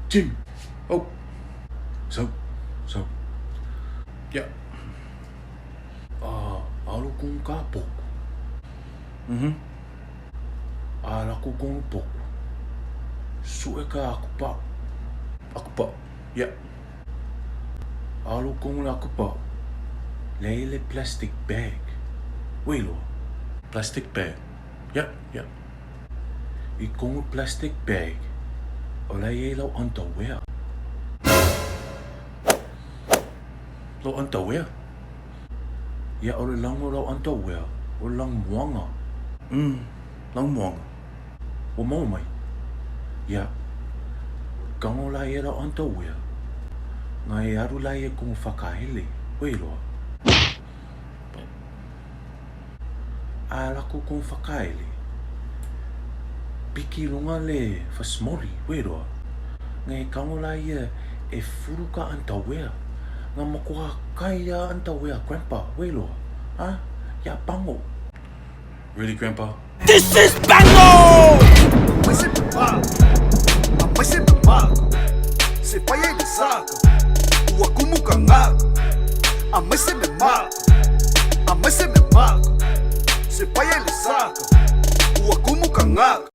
Jim. Oh. So. Ja. Alo kong kapok. Ala ko kong pok. Suwe ka ako pa. Ja. Alo kong ako pa. Lele plastic bag. Welo. Plastic bag. Ja. I kong plastic bag. Ola ye lo underwear. Lo underwear? Ja, ola lang lo underwear. Ola lang muanga. Lang muanga. O mau mai. Ja. Kang ola ye lo underwear. Ngai aru la ye kong whakahele. Welo. Ala ko kong whakahele. Piki lunga le fasmori, wero. Ngai kangola ia e furuka underwear. Nga makuha kaya underwear, Grandpa, wero. Ha? Ya pango. Really, Grandpa? This is Bango! Mamãe sempre mago, se pai ele saca, o acumo cangago. A mãe sempre mago, se pai ele saca, o acumo cangago.